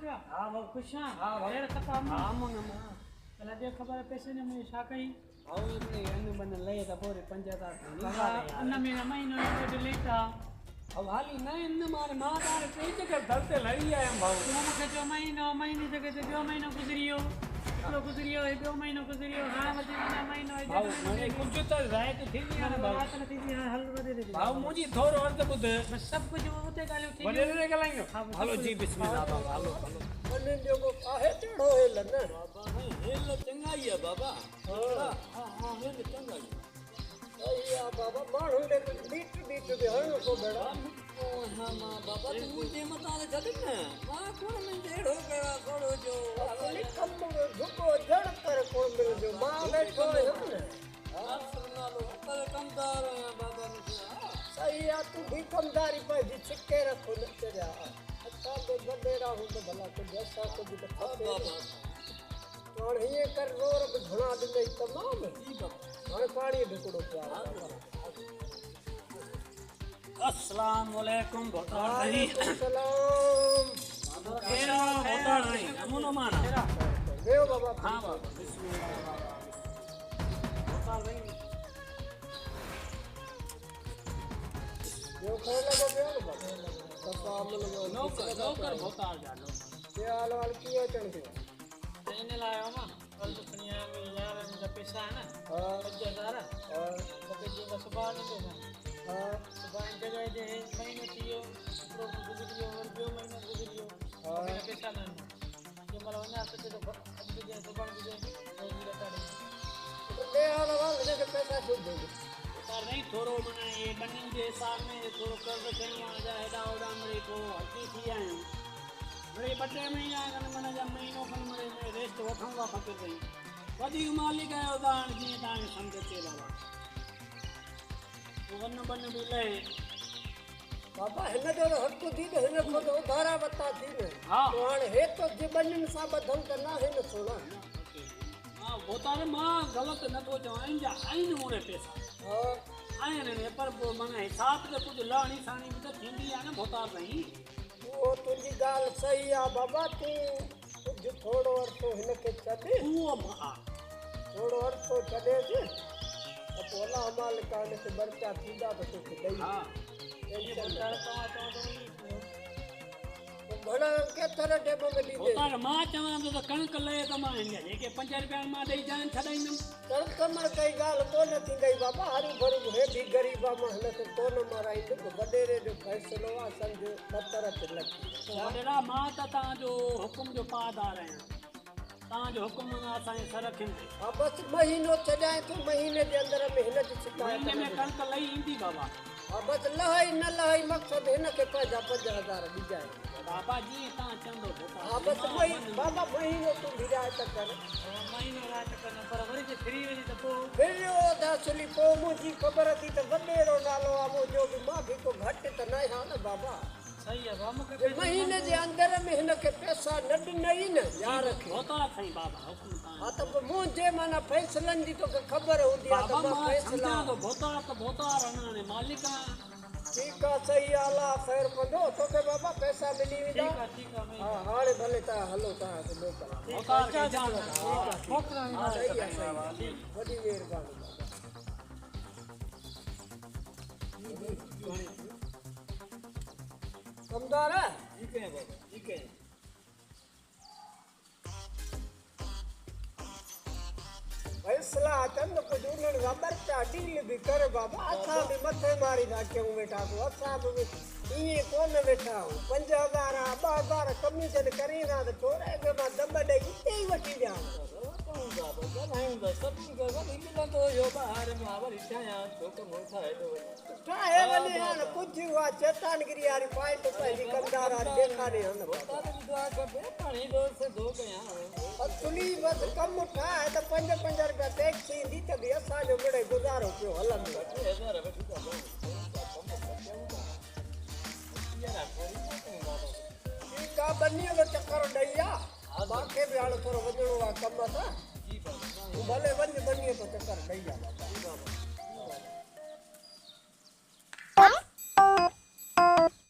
पिया हाँ भाऊ खुश हैं हाँ भाऊ ढेर खपा हाँ मन चला दे खबर पैसे ने मुझे शा कही भाऊ इतने अन्न बन ले तो पूरे 50,000 बाबा अन्न मेरा महीनो ने लेता अब हाली न इन मारे मादार कई जगह धरते लड़ी आए भाऊ तुम मुझे जो महीनो महीने जगह से जो महीनो गुजरियो तो गुजरियो है दो महीनो गुजरियो हां मजे ना महीनो है भाऊ मने कुछ तो राय तो ठीक नहीं भाऊ बात नहीं थी हल बदे दे भाऊ मुझी थोरो अर्थ बुध बस सब कुछ होते गालो ठीक बदे रे गलाइयो हेलो जी बिस्मिल्लाह बाबा हेलो हेलो मने जो को काहे टेढ़ो है लन बाबा नहीं हेल चंगा ही है बाबा हां हां हेल चंगा ही अయ్యా बाबा माण्हू ने बीट बीट दे हण को बेड़ा ओ हां मां बाबा तू मुझे मता जद न मां कोण में जेड़ो करा थोड़ो जो अपनी कम झुको जड़ कर को मिल जो मां बैठो है हमने सुना लो पर कमदार है बाबा ने सही आ तू भी कमदारी पे जी छिके रखो न तेरा अच्छा तो बडेरा हूं तो भला को जैसा को भी तो बाबा तो ये कर रोर घुना दे तमाम जी बाबा हण पानी ढकड़ो पिया अस्सलाम वालेकुम भगवान भाई सलाम केरा होता नहीं अमुनो माना देव बाबा हां बाबा बिस्मिल्लाह होता भाई यो खाने लगे बेल बाबा सलाम लगे नौकर होता जा लो ये हाल वाल कियो चढ़ गया देने लायो ना कल तो दुनिया में यार मेरा पैसा है ना हां 50,000 तो जी का सुबह नहीं देना हां सुबह जगह दे महीने थियो प्रो गुजरियो और दो महीने गुजरियो मेरा पैसा ना ये मला ना तो अब जे सुबह गुजरे वो मेरा काढ़े तो ले हाल वाल के पैसा शुद्ध दे सर नहीं थोरो मने ये बनिन जे हिसाब में थोरो कर्ज कहीं आ जाए एडा ओडा मेरे को हकी थी आयो मेरे बटे महीना कन मन जा महीनो खन मेरे रेस्ट वठूंगा खपे गई वधी मालिक है उदाहरण जी ताने समझ के बाबा तो वन बन भी ले बाबा हिन जो हक दी ने हिन को तो धारा बता थी ने हां तो हां हे तो जीवन सा बधन करना है न सोना हां होता रे मां गलत न तो चवाइन जा आइन मोरे पैसा हां आइन ने पर मन हिसाब से कुछ लाणी साणी भी तो थींदी है ना होता नहीं वो तुझी गाल सही आ बाबा तू कुछ थोड़ो और तो हिन के छदे वो मां थोड़ो और तो छदे जे अब ओला माल काने से बरचा थीदा तो तू दई हां ये टेंशन बंदा तो तो बड़ा के तरह टेबो में दी दे होता मां चवा तो कणक ले तो मां ने के 5 रुपया मां देई जान छडाइन कर कमर कई गाल को न थी गई बाबा हरी भरी है भी गरीबा में हन तो कोन माराई तो बडेरे जो फैसलो आ समझ पत्थर पे लगी वडेरा मां ता जो हुकुम जो पादार है ता जो हुकुम ना असां सर रखिन हां बस महीनो चढ़ाए तो महीने के अंदर मेहनत शिकायत महीने में कणक लई ईंदी बाबा हां बस लहाई न लहाई मकसद हिन के 50,000 दी जाए बाबा जी ता चंदो होता हां बस बाबा महीनो तू भिराए तक कर महीनो रात करना पर वरी जे फ्री वरी तो फिर यो दासली को मुझी खबर थी तो बडेरो नालो आ जो भी माफी को घट तो नहीं हां ना बाबा सही है बाबा के महीने के अंदर में हिन के पैसा नड नहीं न याद रखे होता सही बाबा हुकुम ता हां तो मुझे माना फैसलन दी तो खबर होती है बाबा तो मां फैसला समझा तो भोता रहना ने मालिक ठीक है सही आला खैर कंदो तो के बाबा पैसा मिली विदा ठीक है हां हाड़े भले ता हलो ता तो बेटा होता के जान ठोकरा हां सही है सही बड़ी मेहरबानी कमदार है ठीक है बाबा ठीक है फैसला चंद कुछ उन्हनि खबर चा डील भी कर बाबा असां भी मथे मारी था क्यों बेटा को असां भी ये कौन बैठा हूं 5,000 2,000 कमीशन करी ना तो थोड़े के बाद दम दे इते ही वठी जा बाबा गलाइन दा सब का वही मिलन तो यो बाहर में आवर इच्छा तो को मोटा है तो काहे वने हां कुछ हुआ चेतानगिरी यारी पाई तो पहली कमदार देखा नहीं हम होता भी दुआ कर पानी दो से दो के यहां असली बस कम उठा है तो 5 रुपया टैक्सी दी तो भी असा जो बड़े गुजारो क्यों हलन 2000 बैठ का ठीक आ बनियो तो चक्कर दैया बाके भी हाल थोरो वजणो आ कम था जी बाबा भले वन बनियो तो चक्कर दैया बाबा